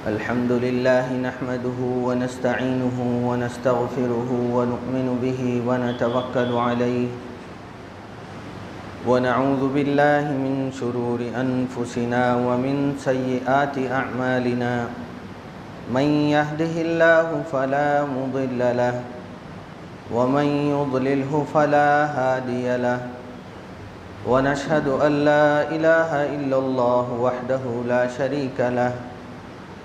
الحمد لله نحمده ونستعينه ونستغفره ونؤمن به ونتوكل عليه ونعوذ بالله من شرور أنفسنا ومن سيئات أعمالنا من يهده الله فلا مضل له ومن يضلله فلا هادي له ونشهد أن لا إله إلا الله وحده لا شريك له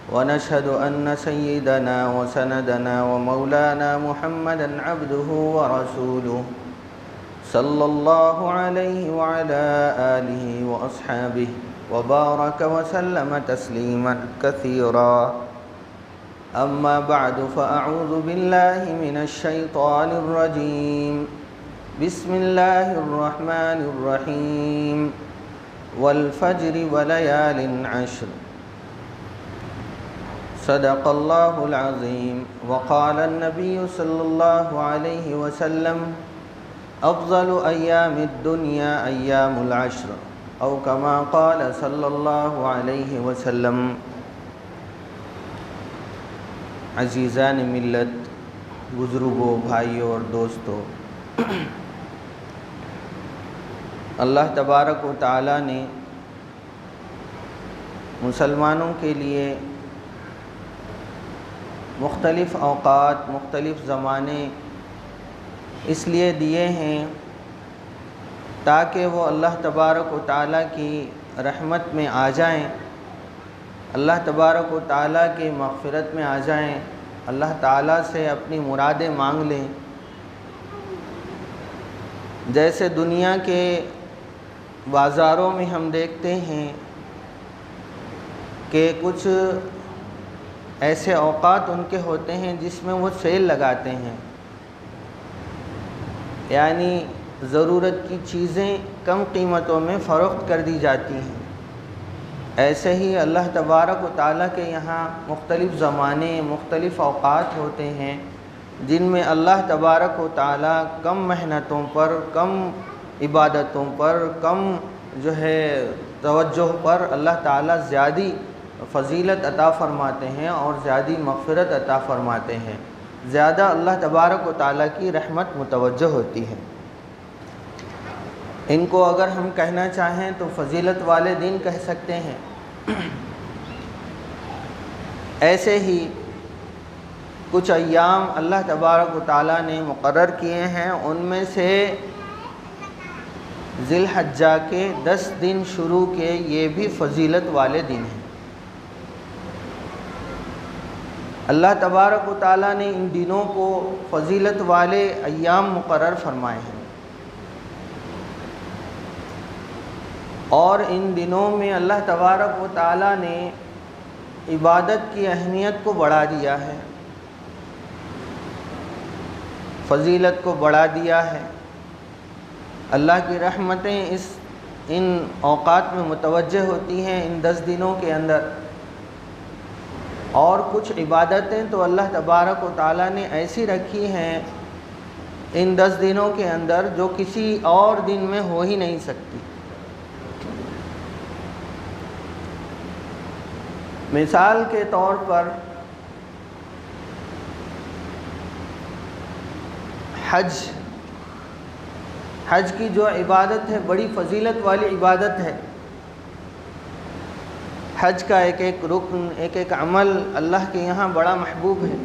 ونشهد أن سيدنا وسندنا ومولانا محمدا عبده ورسوله صلى الله عليه وعلى آله وأصحابه وبارك وسلم تسليما كثيرا أما بعد فأعوذ بالله من الشيطان الرجيم بسم الله الرحمن الرحيم والفجر وليال عشر صدق الله العظيم وقال النبي صلى الله عليه وسلم أفضل أيام الدنيا أيام العشر أو كما قال صلى الله عليه وسلم۔ عزیزان ملت، بزرگوں، بھائیوں اور دوستوں، اللہ تبارک و تعالی نے مسلمانوں کے لیے مختلف اوقات، مختلف زمانے اس لیے دیے ہیں تاکہ وہ اللہ تبارک و تعالیٰ کی رحمت میں آ جائیں، اللہ تبارک و تعالیٰ کی مغفرت میں آ جائیں، اللہ تعالیٰ سے اپنی مرادیں مانگ لیں۔ جیسے دنیا کے بازاروں میں ہم دیکھتے ہیں کہ کچھ ایسے اوقات ان کے ہوتے ہیں جس میں وہ سیل لگاتے ہیں، یعنی ضرورت کی چیزیں کم قیمتوں میں فروخت کر دی جاتی ہیں۔ ایسے ہی اللہ تبارک و تعالیٰ کے یہاں مختلف زمانے، مختلف اوقات ہوتے ہیں جن میں اللہ تبارک و تعالیٰ کم محنتوں پر، کم عبادتوں پر، کم توجہ پر اللہ تعالیٰ زیادہ فضیلت عطا فرماتے ہیں اور زیادہ مغفرت عطا فرماتے ہیں، زیادہ اللہ تبارک و تعالیٰ کی رحمت متوجہ ہوتی ہے۔ ان کو اگر ہم کہنا چاہیں تو فضیلت والے دن کہہ سکتے ہیں۔ ایسے ہی کچھ ایام اللہ تبارک و تعالیٰ نے مقرر کیے ہیں، ان میں سے ذی الحجہ کے 10 دن شروع کے یہ بھی فضیلت والے دن ہیں۔ اللہ تبارک و تعالیٰ نے ان دنوں کو فضیلت والے ایام مقرر فرمائے ہیں، اور ان دنوں میں اللہ تبارک و تعالیٰ نے عبادت کی اہمیت کو بڑھا دیا ہے، فضیلت کو بڑھا دیا ہے۔ اللہ کی رحمتیں ان اوقات میں متوجہ ہوتی ہیں، ان 10 دنوں کے اندر، اور کچھ عبادتیں تو اللہ تبارک و تعالیٰ نے ایسی رکھی ہیں ان 10 دنوں کے اندر جو کسی اور دن میں ہو ہی نہیں سکتی۔ مثال کے طور پر حج کی جو عبادت ہے بڑی فضیلت والی عبادت ہے۔ حج کا ایک ایک رکن، ایک ایک عمل اللہ کے یہاں بڑا محبوب ہے،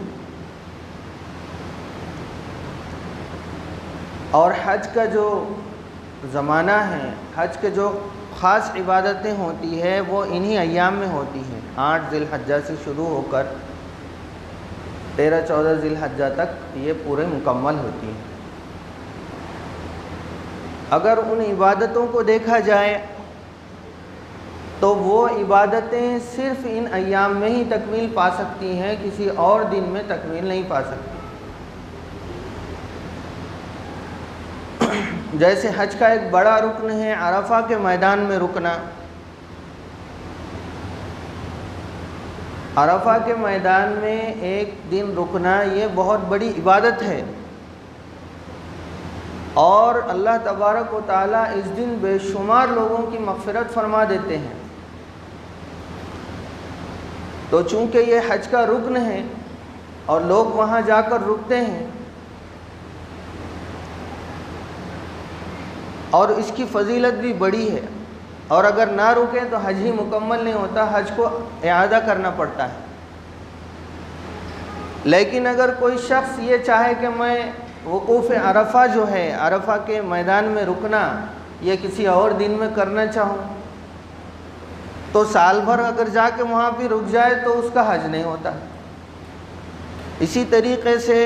اور حج کا جو زمانہ ہے، حج کے جو خاص عبادتیں ہوتی ہے وہ انہی ایام میں ہوتی ہیں۔ 8 ذی الحجہ سے شروع ہو کر 13-14 ذی الحجہ تک یہ پورے مکمل ہوتی ہیں۔ اگر ان عبادتوں کو دیکھا جائے تو وہ عبادتیں صرف ان ایام میں ہی تکمیل پا سکتی ہیں، کسی اور دن میں تکمیل نہیں پا سکتی۔ جیسے حج کا ایک بڑا رکن ہے عرفہ کے میدان میں رکنا۔ عرفہ کے میدان میں ایک دن رکنا یہ بہت بڑی عبادت ہے، اور اللہ تبارک و تعالیٰ اس دن بے شمار لوگوں کی مغفرت فرما دیتے ہیں۔ تو چونکہ یہ حج کا رکن ہے اور لوگ وہاں جا کر رکتے ہیں اور اس کی فضیلت بھی بڑی ہے، اور اگر نہ رکیں تو حج ہی مکمل نہیں ہوتا، حج کو اعادہ کرنا پڑتا ہے۔ لیکن اگر کوئی شخص یہ چاہے کہ میں وقوف عرفہ جو ہے، عرفہ کے میدان میں رکنا، یہ کسی اور دن میں کرنا چاہوں، تو سال بھر اگر جا کے وہاں بھی رک جائے تو اس کا حج نہیں ہوتا۔ اسی طریقے سے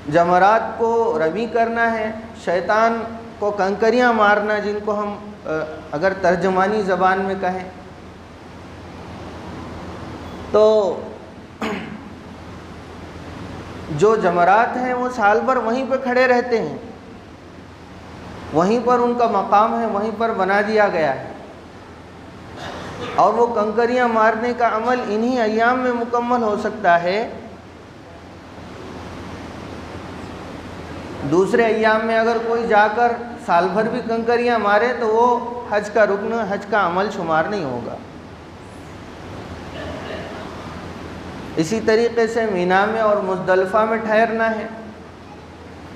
جمرات کو رمی کرنا ہے، شیطان کو کنکریاں مارنا، جن کو ہم اگر ترجمانی زبان میں کہیں تو جو جمرات ہیں وہ سال بھر وہیں پہ کھڑے رہتے ہیں، وہیں پر ان کا مقام ہے، وہیں پر بنا دیا گیا ہے، اور وہ کنکریاں مارنے کا عمل انہی ایام میں مکمل ہو سکتا ہے۔ دوسرے ایام میں اگر کوئی جا کر سال بھر بھی کنکریاں مارے تو وہ حج کا رکن، حج کا عمل شمار نہیں ہوگا۔ اسی طریقے سے مینا میں اور مزدلفہ میں ٹھہرنا ہے،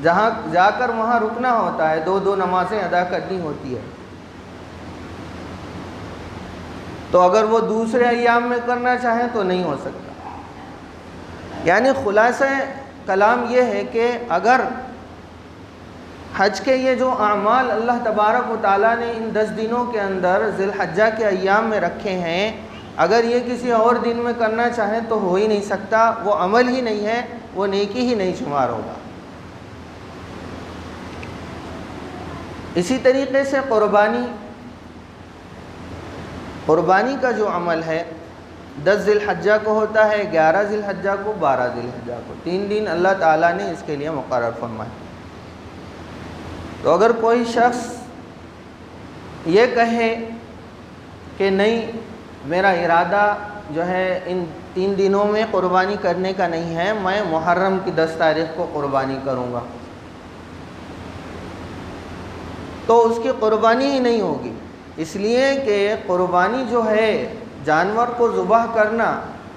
جہاں جا کر وہاں رکنا ہوتا ہے، دو نمازیں ادا کرنی ہوتی ہے۔ تو اگر وہ دوسرے ایام میں کرنا چاہیں تو نہیں ہو سکتا۔ یعنی خلاصہ کلام یہ ہے کہ اگر حج کے یہ جو اعمال اللہ تبارک و تعالیٰ نے ان 10 دنوں کے اندر ذی الحجہ کے ایام میں رکھے ہیں، اگر یہ کسی اور دن میں کرنا چاہیں تو ہو ہی نہیں سکتا، وہ عمل ہی نہیں ہے، وہ نیکی ہی نہیں شمار ہوگا۔ اسی طریقے سے قربانی کا جو عمل ہے 10 ذی الحجہ کو ہوتا ہے، 11 ذی الحجہ کو، 12 ذی الحجہ کو، 3 دن اللہ تعالیٰ نے اس کے لیے مقرر فرمائے۔ تو اگر کوئی شخص یہ کہے کہ نہیں، میرا ارادہ جو ہے ان 3 دنوں میں قربانی کرنے کا نہیں ہے، میں محرم کی 10 تاریخ کو قربانی کروں گا، تو اس کی قربانی ہی نہیں ہوگی، اس لیے کہ قربانی جو ہے، جانور کو ذبح کرنا،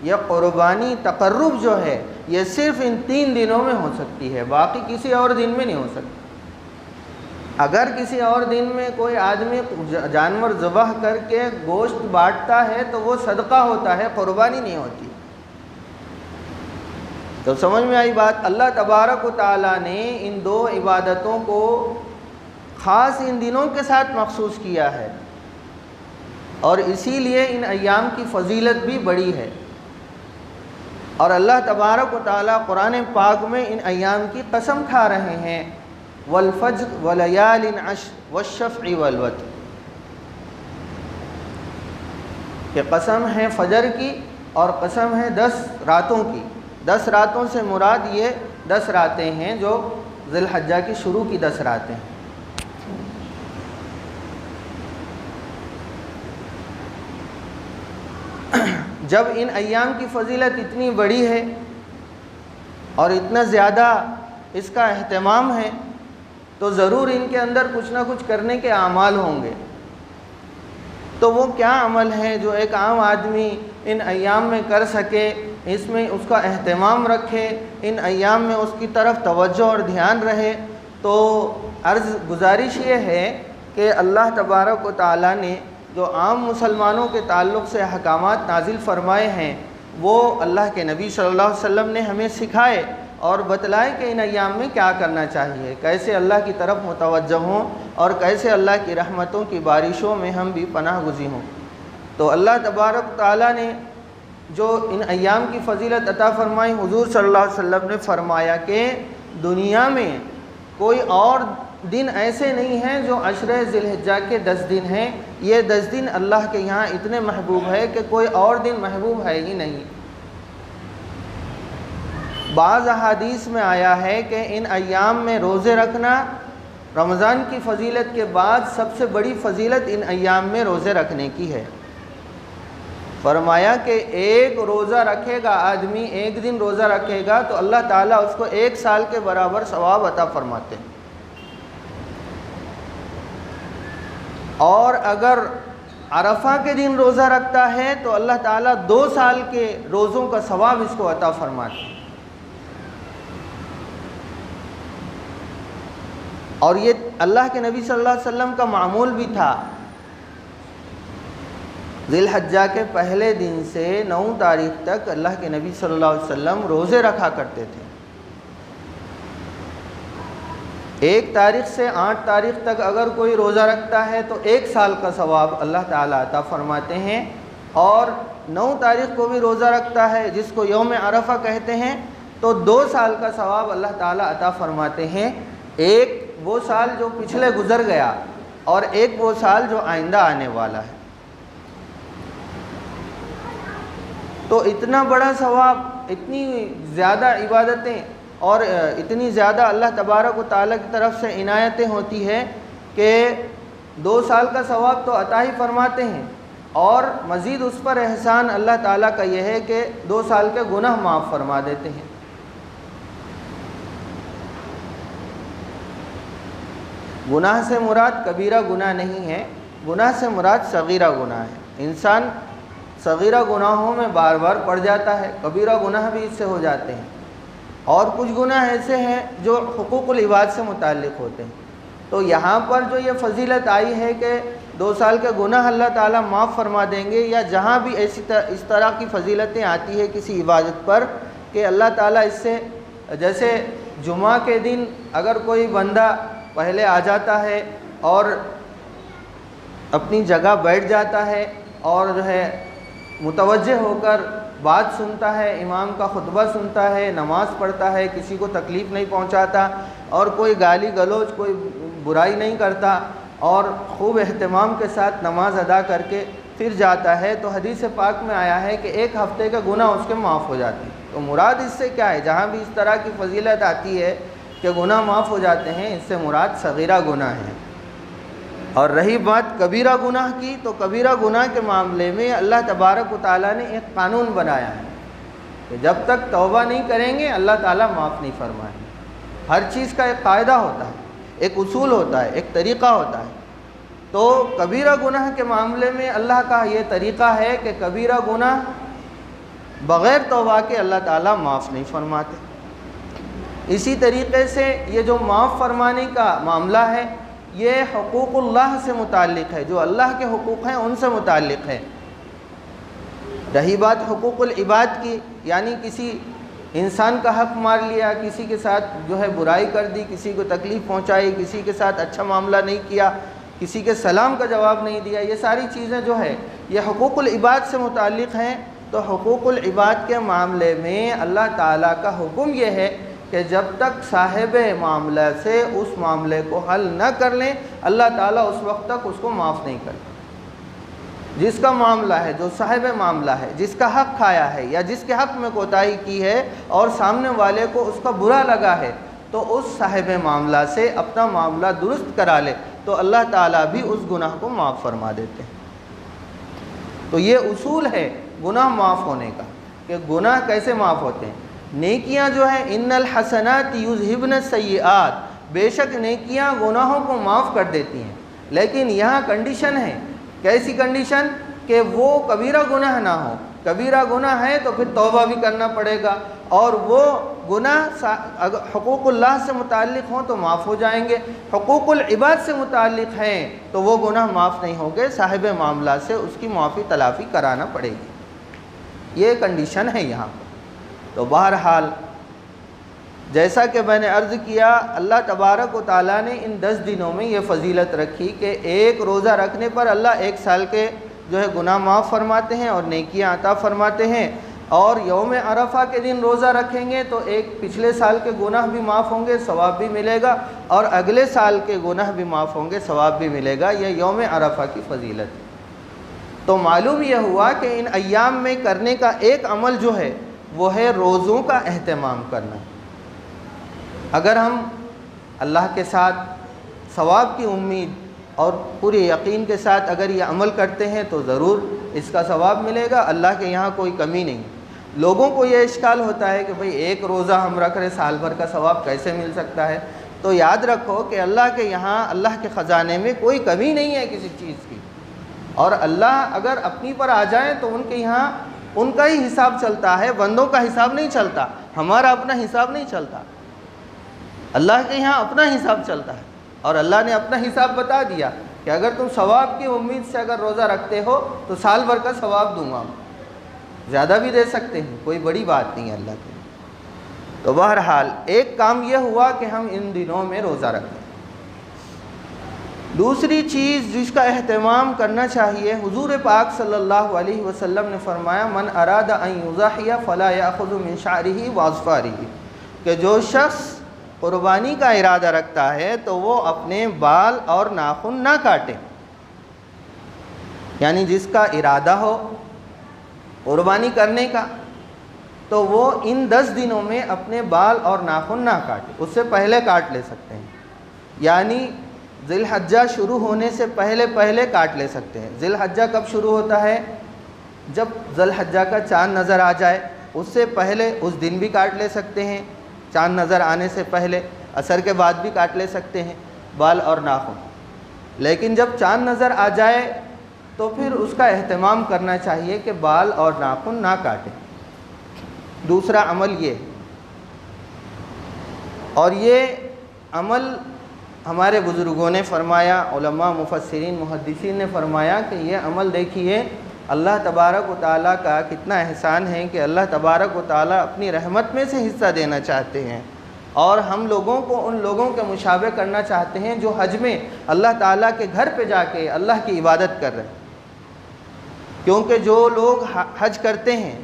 یہ قربانی تقرب جو ہے، یہ صرف ان 3 دنوں میں ہو سکتی ہے، باقی کسی اور دن میں نہیں ہو سکتی۔ اگر کسی اور دن میں کوئی آدمی جانور ذبح کر کے گوشت بانٹتا ہے تو وہ صدقہ ہوتا ہے، قربانی نہیں ہوتی۔ تو سمجھ میں آئی بات؟ اللہ تبارک و تعالیٰ نے ان 2 عبادتوں کو خاص ان دنوں کے ساتھ مخصوص کیا ہے، اور اسی لیے ان ایام کی فضیلت بھی بڑی ہے۔ اور اللہ تبارک و تعالیٰ قرآن پاک میں ان ایام کی قسم کھا رہے ہیں، والفجر ولیال عشر والشفع والوتر، کہ قسم ہے فجر کی اور قسم ہے 10 راتوں کی۔ 10 راتوں سے مراد یہ 10 راتیں ہیں جو ذی الحجہ کی شروع کی 10 راتیں ہیں۔ جب ان ایام کی فضیلت اتنی بڑی ہے اور اتنا زیادہ اس کا اہتمام ہے، تو ضرور ان کے اندر کچھ نہ کچھ کرنے کے اعمال ہوں گے۔ تو وہ کیا عمل ہے جو ایک عام آدمی ان ایام میں کر سکے، اس میں اس کا اہتمام رکھے، ان ایام میں اس کی طرف توجہ اور دھیان رہے؟ تو عرض گزارش یہ ہے کہ اللہ تبارک و تعالیٰ نے جو عام مسلمانوں کے تعلق سے احکامات نازل فرمائے ہیں، وہ اللہ کے نبی صلی اللہ علیہ وسلم نے ہمیں سکھائے اور بتلائے کہ ان ایام میں کیا کرنا چاہیے، کیسے اللہ کی طرف متوجہ ہوں اور کیسے اللہ کی رحمتوں کی بارشوں میں ہم بھی پناہ گزین ہوں۔ تو اللہ تبارک تعالیٰ نے جو ان ایام کی فضیلت عطا فرمائی، حضور صلی اللہ علیہ وسلم نے فرمایا کہ دنیا میں کوئی اور دن ایسے نہیں ہیں جو عشرہ ذی الحجہ کے 10 دن ہیں، یہ 10 دن اللہ کے یہاں اتنے محبوب ہے کہ کوئی اور دن محبوب ہے ہی نہیں۔ بعض احادیث میں آیا ہے کہ ان ایام میں روزے رکھنا رمضان کی فضیلت کے بعد سب سے بڑی فضیلت ان ایام میں روزے رکھنے کی ہے۔ فرمایا کہ ایک روزہ رکھے گا آدمی، ایک دن روزہ رکھے گا تو اللہ تعالیٰ اس کو 1 سال کے برابر ثواب عطا فرماتے ہیں، اور اگر عرفہ کے دن روزہ رکھتا ہے تو اللہ تعالیٰ 2 سال کے روزوں کا ثواب اس کو عطا فرماتے ہیں۔ اور یہ اللہ کے نبی صلی اللہ علیہ وسلم کا معمول بھی تھا، ذی الحجہ کے پہلے دن سے 9 تاریخ تک اللہ کے نبی صلی اللہ علیہ وسلم روزے رکھا کرتے تھے۔ 1 تاریخ سے 8 تاریخ تک اگر کوئی روزہ رکھتا ہے تو 1 سال کا ثواب اللہ تعالیٰ عطا فرماتے ہیں، اور 9 تاریخ کو بھی روزہ رکھتا ہے جس کو یوم عرفہ کہتے ہیں تو 2 سال کا ثواب اللہ تعالیٰ عطا فرماتے ہیں، ایک وہ سال جو پچھلے گزر گیا اور ایک وہ سال جو آئندہ آنے والا ہے۔ تو اتنا بڑا ثواب، اتنی زیادہ عبادتیں اور اتنی زیادہ اللہ تبارک و تعالیٰ کی طرف سے عنایتیں ہوتی ہے کہ 2 سال کا ثواب تو عطا ہی فرماتے ہیں، اور مزید اس پر احسان اللہ تعالیٰ کا یہ ہے کہ 2 سال کے گناہ معاف فرما دیتے ہیں۔ گناہ سے مراد کبیرہ گناہ نہیں ہے، گناہ سے مراد صغیرہ گناہ ہے۔ انسان صغیرہ گناہوں میں بار بار پڑ جاتا ہے، کبیرہ گناہ بھی اس سے ہو جاتے ہیں، اور کچھ گناہ ایسے ہیں جو حقوق العباد سے متعلق ہوتے ہیں۔ تو یہاں پر جو یہ فضیلت آئی ہے کہ 2 سال کے گناہ اللہ تعالیٰ معاف فرما دیں گے، یا جہاں بھی اس طرح کی فضیلتیں آتی ہے کسی عبادت پر کہ اللہ تعالیٰ اس سے، جیسے جمعہ کے دن اگر کوئی بندہ پہلے آ جاتا ہے اور اپنی جگہ بیٹھ جاتا ہے اور جو ہے متوجہ ہو کر بات سنتا ہے، امام کا خطبہ سنتا ہے، نماز پڑھتا ہے، کسی کو تکلیف نہیں پہنچاتا اور کوئی گالی گلوچ، کوئی برائی نہیں کرتا، اور خوب اہتمام کے ساتھ نماز ادا کر کے پھر جاتا ہے، تو حدیث پاک میں آیا ہے کہ 1 ہفتے کا گناہ اس کے معاف ہو جاتے ہیں۔ تو مراد اس سے کیا ہے؟ جہاں بھی اس طرح کی فضیلت آتی ہے کہ گناہ معاف ہو جاتے ہیں، اس سے مراد صغیرہ گناہ ہے۔ اور رہی بات کبیرہ گناہ کی، تو کبیرہ گناہ کے معاملے میں اللہ تبارک و تعالیٰ نے ایک قانون بنایا ہے کہ جب تک توبہ نہیں کریں گے اللہ تعالیٰ معاف نہیں فرمائیں گے۔ ہر چیز کا ایک قاعدہ ہوتا ہے، ایک اصول ہوتا ہے، ایک طریقہ ہوتا ہے۔ تو کبیرہ گناہ کے معاملے میں اللہ کا یہ طریقہ ہے کہ کبیرہ گناہ بغیر توبہ کے اللہ تعالیٰ معاف نہیں فرماتے۔ اسی طریقے سے یہ جو معاف فرمانے کا معاملہ ہے یہ حقوق اللہ سے متعلق ہے، جو اللہ کے حقوق ہیں ان سے متعلق ہے۔ رہی بات حقوق العباد کی، یعنی کسی انسان کا حق مار لیا، کسی کے ساتھ جو ہے برائی کر دی، کسی کو تکلیف پہنچائی، کسی کے ساتھ اچھا معاملہ نہیں کیا، کسی کے سلام کا جواب نہیں دیا، یہ ساری چیزیں جو ہے یہ حقوق العباد سے متعلق ہیں۔ تو حقوق العباد کے معاملے میں اللہ تعالیٰ کا حکم یہ ہے کہ جب تک صاحب معاملہ سے اس معاملے کو حل نہ کر لیں اللہ تعالیٰ اس وقت تک اس کو معاف نہیں کرتا۔ جس کا معاملہ ہے، جو صاحب معاملہ ہے، جس کا حق کھایا ہے یا جس کے حق میں کوتاہی کی ہے اور سامنے والے کو اس کا برا لگا ہے، تو اس صاحب معاملہ سے اپنا معاملہ درست کرا لے تو اللہ تعالیٰ بھی اس گناہ کو معاف فرما دیتے ہیں۔ تو یہ اصول ہے گناہ معاف ہونے کا کہ گناہ کیسے معاف ہوتے ہیں۔ نیکیاں جو ہیں ان الحسنات یذہبن السیئات، بے شک نیکیاں گناہوں کو معاف کر دیتی ہیں، لیکن یہاں کنڈیشن ہے۔ کیسی کنڈیشن؟ کہ وہ کبیرہ گناہ نہ ہو۔ کبیرہ گناہ ہے تو پھر توبہ بھی کرنا پڑے گا، اور وہ گناہ حقوق اللہ سے متعلق ہوں تو معاف ہو جائیں گے، حقوق العباد سے متعلق ہیں تو وہ گناہ معاف نہیں ہوں گے، صاحب معاملہ سے اس کی معافی تلافی کرانا پڑے گی۔ یہ کنڈیشن ہے یہاں پر۔ تو بہرحال جیسا کہ میں نے عرض کیا، اللہ تبارک و تعالیٰ نے ان 10 دنوں میں یہ فضیلت رکھی کہ ایک روزہ رکھنے پر اللہ 1 سال کے جو ہے گناہ معاف فرماتے ہیں اور نیکیاں عطا فرماتے ہیں، اور یوم عرفہ کے دن روزہ رکھیں گے تو ایک پچھلے سال کے گناہ بھی معاف ہوں گے، ثواب بھی ملے گا، اور اگلے سال کے گناہ بھی معاف ہوں گے، ثواب بھی ملے گا۔ یہ یوم عرفہ کی فضیلت ہے۔ تو معلوم یہ ہوا کہ ان ایام میں کرنے کا ایک عمل جو ہے وہ ہے روزوں کا اہتمام کرنا۔ اگر ہم اللہ کے ساتھ ثواب کی امید اور پورے یقین کے ساتھ اگر یہ عمل کرتے ہیں تو ضرور اس کا ثواب ملے گا، اللہ کے یہاں کوئی کمی نہیں۔ لوگوں کو یہ اشکال ہوتا ہے کہ بھئی ایک روزہ ہم رکھ رہے، سال بھر کا ثواب کیسے مل سکتا ہے؟ تو یاد رکھو کہ اللہ کے یہاں، اللہ کے خزانے میں کوئی کمی نہیں ہے کسی چیز کی۔ اور اللہ اگر اپنی پر آ جائیں تو ان کے یہاں ان کا ہی حساب چلتا ہے، بندوں کا حساب نہیں چلتا، ہمارا اپنا حساب نہیں چلتا، اللہ کے یہاں اپنا حساب چلتا ہے۔ اور اللہ نے اپنا حساب بتا دیا کہ اگر تم ثواب کی امید سے اگر روزہ رکھتے ہو تو سال بھر کا ثواب دوں گا، زیادہ بھی دے سکتے ہیں، کوئی بڑی بات نہیں ہے اللہ کے۔ تو بہرحال ایک کام یہ ہوا کہ ہم ان دنوں میں روزہ رکھیں۔ دوسری چیز جس کا اہتمام کرنا چاہیے، حضور پاک صلی اللہ علیہ وسلم نے فرمایا من اراد ان یضحی فلا یأخذ من شعرہ واظفارہ، کہ جو شخص قربانی کا ارادہ رکھتا ہے تو وہ اپنے بال اور ناخن نہ کاٹے، یعنی جس کا ارادہ ہو قربانی کرنے کا تو وہ ان 10 دنوں میں اپنے بال اور ناخن نہ کاٹے، اس سے پہلے کاٹ لے سکتے ہیں، یعنی ذی الحجہ شروع ہونے سے پہلے کاٹ لے سکتے ہیں۔ ذی الحجہ کب شروع ہوتا ہے؟ جب ذی الحجہ کا چاند نظر آ جائے، اس سے پہلے اس دن بھی کاٹ لے سکتے ہیں، چاند نظر آنے سے پہلے، عصر کے بعد بھی کاٹ لے سکتے ہیں بال اور ناخن، لیکن جب چاند نظر آ جائے تو پھر اس کا اہتمام کرنا چاہیے کہ بال اور ناخن نہ کاٹیں۔ دوسرا عمل یہ، اور یہ عمل ہمارے بزرگوں نے فرمایا، علماء مفسرین محدثین نے فرمایا کہ یہ عمل دیکھیے اللہ تبارک و تعالیٰ کا کتنا احسان ہے کہ اللہ تبارک و تعالیٰ اپنی رحمت میں سے حصہ دینا چاہتے ہیں، اور ہم لوگوں کو ان لوگوں کے مشابہ کرنا چاہتے ہیں جو حج میں اللہ تعالیٰ کے گھر پہ جا کے اللہ کی عبادت کر رہے ہیں۔ کیونکہ جو لوگ حج کرتے ہیں،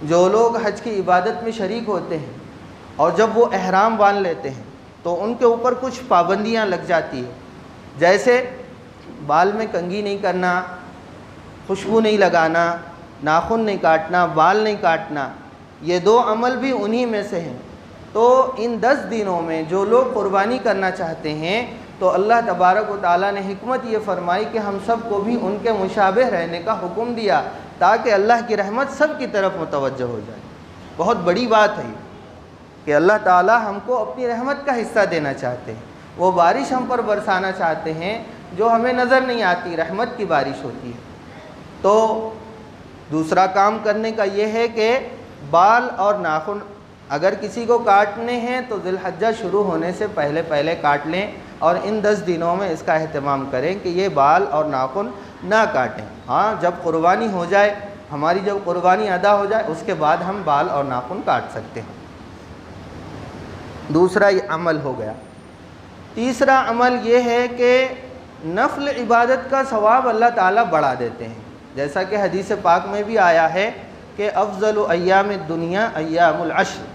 جو لوگ حج کی عبادت میں شریک ہوتے ہیں، اور جب وہ احرام باندھ لیتے ہیں تو ان کے اوپر کچھ پابندیاں لگ جاتی ہیں، جیسے بال میں کنگھی نہیں کرنا، خوشبو نہیں لگانا، ناخن نہیں کاٹنا، بال نہیں کاٹنا، یہ 2 عمل بھی انہی میں سے ہیں۔ تو ان 10 دنوں میں جو لوگ قربانی کرنا چاہتے ہیں تو اللہ تبارک و تعالیٰ نے حکمت یہ فرمائی کہ ہم سب کو بھی ان کے مشابہ رہنے کا حکم دیا تاکہ اللہ کی رحمت سب کی طرف متوجہ ہو جائے۔ بہت بڑی بات ہے کہ اللہ تعالیٰ ہم کو اپنی رحمت کا حصہ دینا چاہتے ہیں، وہ بارش ہم پر برسانا چاہتے ہیں جو ہمیں نظر نہیں آتی، رحمت کی بارش ہوتی ہے۔ تو دوسرا کام کرنے کا یہ ہے کہ بال اور ناخن اگر کسی کو کاٹنے ہیں تو ذی الحجہ شروع ہونے سے پہلے کاٹ لیں، اور ان 10 دنوں میں اس کا اہتمام کریں کہ یہ بال اور ناخن نہ کاٹیں۔ ہاں، جب قربانی ہو جائے، ہماری جب قربانی ادا ہو جائے، اس کے بعد ہم بال اور ناخن کاٹ سکتے ہیں۔ دوسرا یہ عمل ہو گیا۔ تیسرا عمل یہ ہے کہ نفل عبادت کا ثواب اللہ تعالیٰ بڑھا دیتے ہیں، جیسا کہ حدیث پاک میں بھی آیا ہے کہ افضل ایام الدنیا ایام العشر،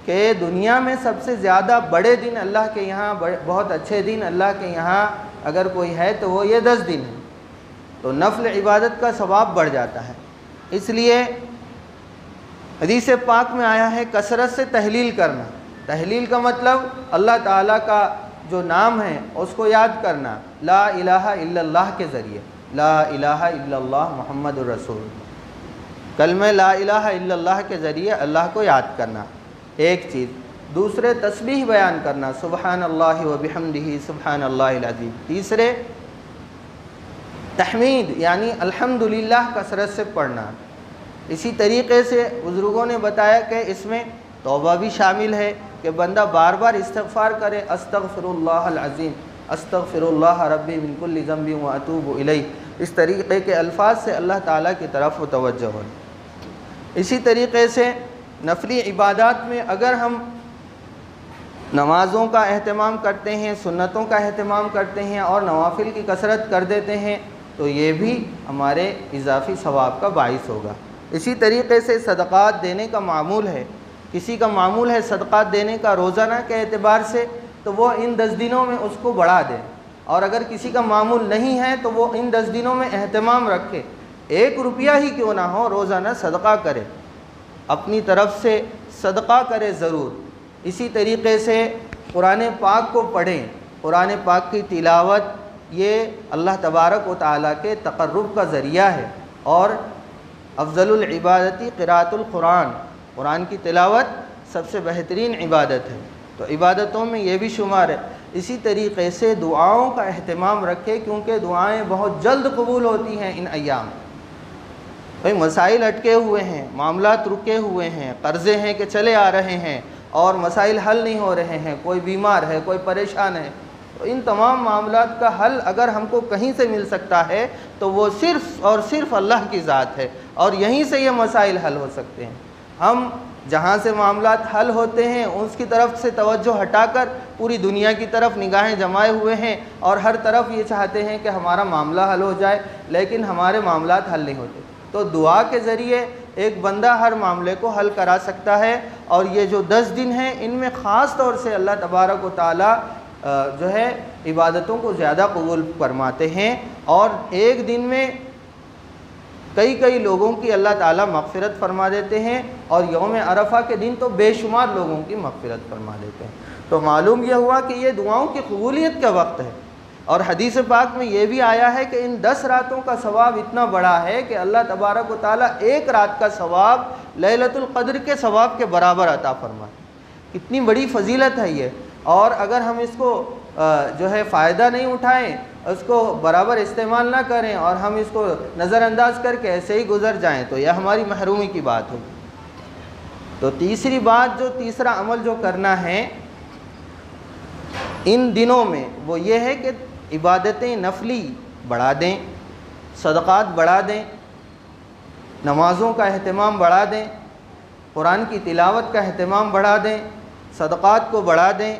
کہ دنیا میں سب سے زیادہ بڑے دن اللہ کے یہاں، بہت اچھے دن اللہ کے یہاں اگر کوئی ہے تو وہ یہ 10 دن ہیں، تو نفل عبادت کا ثواب بڑھ جاتا ہے۔ اس لیے حدیث پاک میں آیا ہے کثرت سے تحلیل کرنا۔ تحلیل کا مطلب اللہ تعالیٰ کا جو نام ہے اس کو یاد کرنا، لا الہ الا اللہ کے ذریعے، لا الہ الا اللہ محمد الرسول اللہ، کلمہ لا الہ الا اللہ کے ذریعے اللہ کو یاد کرنا، ایک چیز۔ دوسرے تسبیح بیان کرنا، سبحان اللہ و بحمدہ سبحان اللہ العظیم۔ تیسرے تحمید یعنی الحمدللہ کثرت سے پڑھنا۔ اسی طریقے سے بزرگوں نے بتایا کہ اس میں توبہ بھی شامل ہے کہ بندہ بار بار استغفار کرے، استغفر اللہ العظیم، استغفر اللہ ربی من کل ذنب واتوب الیہ، اس طریقے کے الفاظ سے اللہ تعالیٰ کی طرف متوجہ ہو۔ اسی طریقے سے نفلی عبادات میں اگر ہم نمازوں کا اہتمام کرتے ہیں، سنتوں کا اہتمام کرتے ہیں اور نوافل کی کثرت کر دیتے ہیں تو یہ بھی ہمارے اضافی ثواب کا باعث ہوگا۔ اسی طریقے سے صدقات دینے کا معمول ہے، کسی کا معمول ہے صدقات دینے کا روزانہ کے اعتبار سے تو وہ ان 10 دنوں میں اس کو بڑھا دے، اور اگر کسی کا معمول نہیں ہے تو وہ ان 10 دنوں میں اہتمام رکھے، 1 روپیہ ہی کیوں نہ ہو روزانہ صدقہ کرے، اپنی طرف سے صدقہ کرے ضرور۔ اسی طریقے سے قرآن پاک کو پڑھیں، قرآن پاک کی تلاوت یہ اللہ تبارک و تعالیٰ کے تقرب کا ذریعہ ہے، اور افضل العبادتی قراءۃ القرآن، قرآن کی تلاوت سب سے بہترین عبادت ہے، تو عبادتوں میں یہ بھی شمار ہے۔ اسی طریقے سے دعاؤں کا اہتمام رکھے، کیونکہ دعائیں بہت جلد قبول ہوتی ہیں ان ایام۔ بھئی مسائل اٹکے ہوئے ہیں، معاملات رکے ہوئے ہیں، قرضے ہیں کہ چلے آ رہے ہیں اور مسائل حل نہیں ہو رہے ہیں، کوئی بیمار ہے، کوئی پریشان ہے، تو ان تمام معاملات کا حل اگر ہم کو کہیں سے مل سکتا ہے تو وہ صرف اور صرف اللہ کی ذات ہے، اور یہیں سے یہ مسائل حل ہو سکتے ہیں۔ ہم جہاں سے معاملات حل ہوتے ہیں اس کی طرف سے توجہ ہٹا کر پوری دنیا کی طرف نگاہیں جمائے ہوئے ہیں، اور ہر طرف یہ چاہتے ہیں کہ ہمارا معاملہ حل ہو جائے، لیکن ہمارے معاملات حل نہیں ہوتے۔ تو دعا کے ذریعے ایک بندہ ہر معاملے کو حل کرا سکتا ہے، اور یہ جو 10 دن ہیں ان میں خاص طور سے اللہ تبارک و تعالی جو ہے عبادتوں کو زیادہ قبول فرماتے ہیں، اور ایک دن میں کئی لوگوں کی اللہ تعالیٰ مغفرت فرما دیتے ہیں، اور یوم عرفہ کے دن تو بے شمار لوگوں کی مغفرت فرما دیتے ہیں۔ تو معلوم یہ ہوا کہ یہ دعاؤں کی قبولیت کا وقت ہے، اور حدیث پاک میں یہ بھی آیا ہے کہ ان 10 راتوں کا ثواب اتنا بڑا ہے کہ اللہ تبارک و تعالیٰ ایک رات کا ثواب لیلۃ القدر کے ثواب کے برابر عطا فرمائے۔ کتنی بڑی فضیلت ہے یہ، اور اگر ہم اس کو جو ہے فائدہ نہیں اٹھائیں، اس کو برابر استعمال نہ کریں، اور ہم اس کو نظر انداز کر کے ایسے ہی گزر جائیں، تو یہ ہماری محرومی کی بات ہوگی۔ تو تیسری بات، جو تیسرا عمل جو کرنا ہے ان دنوں میں، وہ یہ ہے کہ عبادتیں نفلی بڑھا دیں، صدقات بڑھا دیں، نمازوں کا اہتمام بڑھا دیں، قرآن کی تلاوت کا اہتمام بڑھا دیں، صدقات کو بڑھا دیں،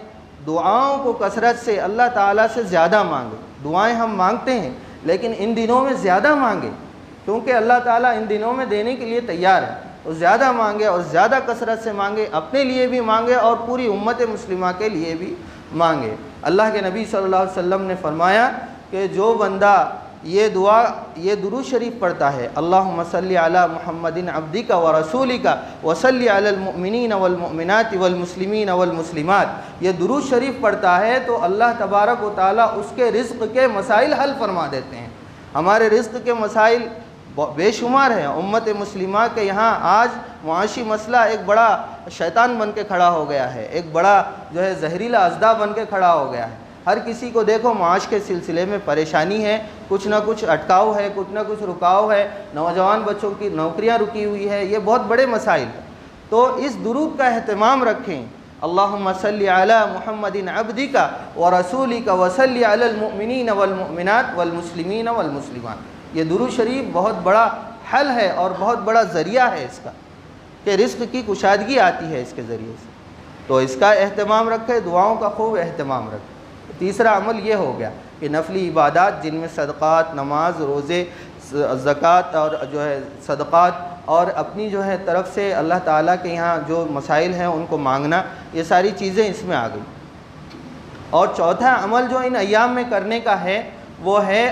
دعاؤں کو کثرت سے اللہ تعالیٰ سے زیادہ مانگیں۔ دعائیں ہم مانگتے ہیں لیکن ان دنوں میں زیادہ مانگیں، کیونکہ اللہ تعالیٰ ان دنوں میں دینے کے لیے تیار ہے۔ تو زیادہ مانگے، اور زیادہ کثرت سے مانگے، اپنے لیے بھی مانگے اور پوری امت مسلمہ کے لیے بھی مانگے۔ اللہ کے نبی صلی اللہ علیہ وسلم نے فرمایا کہ جو بندہ یہ دعا، یہ درود شریف پڑھتا ہے، اللہم صلی علی محمد عبدک و رسولک و صلی علی المؤمنین والمؤمنات والمسلمین والمسلمات، یہ درود شریف پڑھتا ہے تو اللہ تبارک و تعالیٰ اس کے رزق کے مسائل حل فرما دیتے ہیں۔ ہمارے رزق کے مسائل بے شمار ہیں۔ امت مسلمہ کے یہاں آج معاشی مسئلہ ایک بڑا شیطان بن کے کھڑا ہو گیا ہے، ایک بڑا جو ہے زہریلا اژدھا بن کے کھڑا ہو گیا ہے۔ ہر کسی کو دیکھو معاش کے سلسلے میں پریشانی ہے، کچھ نہ کچھ اٹکاؤ ہے، کچھ نہ کچھ رکاؤ ہے، نوجوان بچوں کی نوکریاں رکی ہوئی ہے، یہ بہت بڑے مسائل ہیں۔ تو اس درود کا اہتمام رکھیں، اللہم صلی علی محمد عبدک و رسولک و صلی علی المؤمنین والمؤمنات والمسلمین والمسلمات۔ یہ درود شریف بہت بڑا حل ہے اور بہت بڑا ذریعہ ہے اس کا، کہ رزق کی کشادگی آتی ہے اس کے ذریعے سے۔ تو اس کا اہتمام رکھیں، دعاؤں کا خوب اہتمام رکھیں۔ تیسرا عمل یہ ہو گیا کہ نفلی عبادات جن میں صدقات، نماز، روزے، زکوٰۃ اور جو ہے صدقات، اور اپنی جو ہے طرف سے اللہ تعالیٰ کے یہاں جو مسائل ہیں ان کو مانگنا، یہ ساری چیزیں اس میں آ گئی۔ اور چوتھا عمل جو ان ایام میں کرنے کا ہے وہ ہے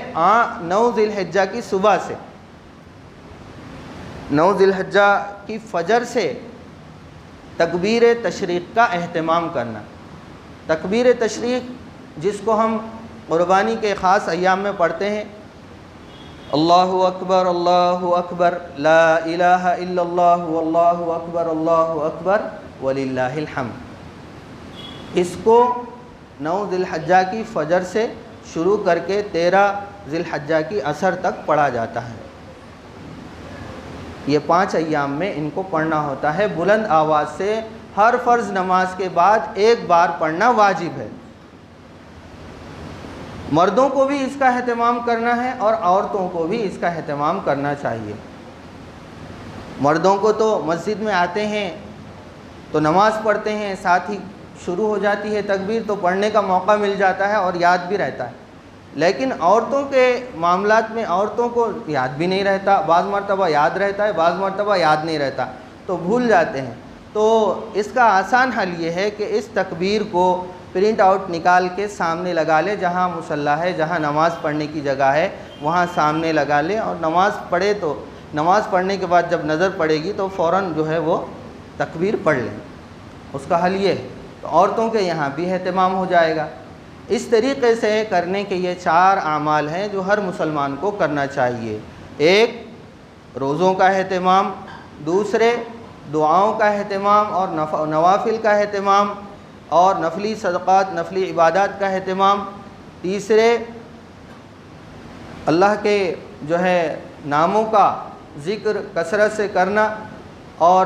9 ذی الحجہ کی صبح سے، 9 ذی الحجہ کی فجر سے تکبیر تشریق کا اہتمام کرنا۔ تکبیر تشریق جس کو ہم قربانی کے خاص ایام میں پڑھتے ہیں، اللہ اکبر لا الہ الا اللہ واللہ اکبر وللہ الحمد، اس کو 9 ذی الحجہ کی فجر سے شروع کر کے 13 ذی الحجہ کی عصر تک پڑھا جاتا ہے۔ یہ 5 ایام میں ان کو پڑھنا ہوتا ہے، بلند آواز سے ہر فرض نماز کے بعد ایک بار پڑھنا واجب ہے۔ مردوں کو بھی اس کا اہتمام کرنا ہے اور عورتوں کو بھی اس کا اہتمام کرنا چاہیے۔ مردوں کو تو مسجد میں آتے ہیں تو نماز پڑھتے ہیں، ساتھ ہی شروع ہو جاتی ہے تکبیر، تو پڑھنے کا موقع مل جاتا ہے اور یاد بھی رہتا ہے۔ لیکن عورتوں کے معاملات میں عورتوں کو یاد بھی نہیں رہتا، بعض مرتبہ یاد رہتا ہے، بعض مرتبہ یاد نہیں رہتا، تو بھول جاتے ہیں۔ تو اس کا آسان حل یہ ہے کہ اس تکبیر کو پرنٹ آؤٹ نکال کے سامنے لگا لے، جہاں مصلی ہے، جہاں نماز پڑھنے کی جگہ ہے وہاں سامنے لگا لے، اور نماز پڑھے تو نماز پڑھنے کے بعد جب نظر پڑے گی تو فوراً جو ہے وہ تکبیر پڑھ لیں۔ اس کا حل یہ ہے۔ تو عورتوں کے یہاں بھی اہتمام ہو جائے گا۔ اس طریقے سے کرنے کے یہ 4 اعمال ہیں جو ہر مسلمان کو کرنا چاہیے۔ ایک، روزوں کا اہتمام، دوسرے دعاؤں کا اہتمام اور نوافل کا اہتمام، اور نفلی صدقات، نفلی عبادات کا اہتمام، تیسرے اللہ کے جو ہے ناموں کا ذکر کثرت سے کرنا، اور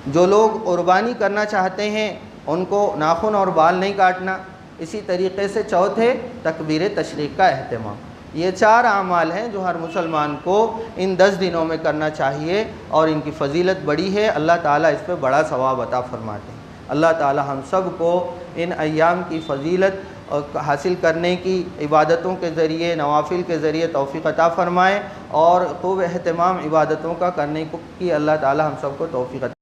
جو لوگ قربانی کرنا چاہتے ہیں ان کو ناخن اور بال نہیں کاٹنا۔ اسی طریقے سے چوتھے تکبیر تشریق کا اہتمام۔ یہ 4 اعمال ہیں جو ہر مسلمان کو ان 10 دنوں میں کرنا چاہیے، اور ان کی فضیلت بڑی ہے، اللہ تعالیٰ اس پہ بڑا ثواب عطا فرماتے ہیں۔ اللہ تعالیٰ ہم سب کو ان ایام کی فضیلت حاصل کرنے کی عبادتوں کے ذریعے، نوافل کے ذریعے توفیق عطا فرمائے، اور خوب اہتمام عبادتوں کا کرنے کی اللہ تعالیٰ ہم سب کو توفیق عطا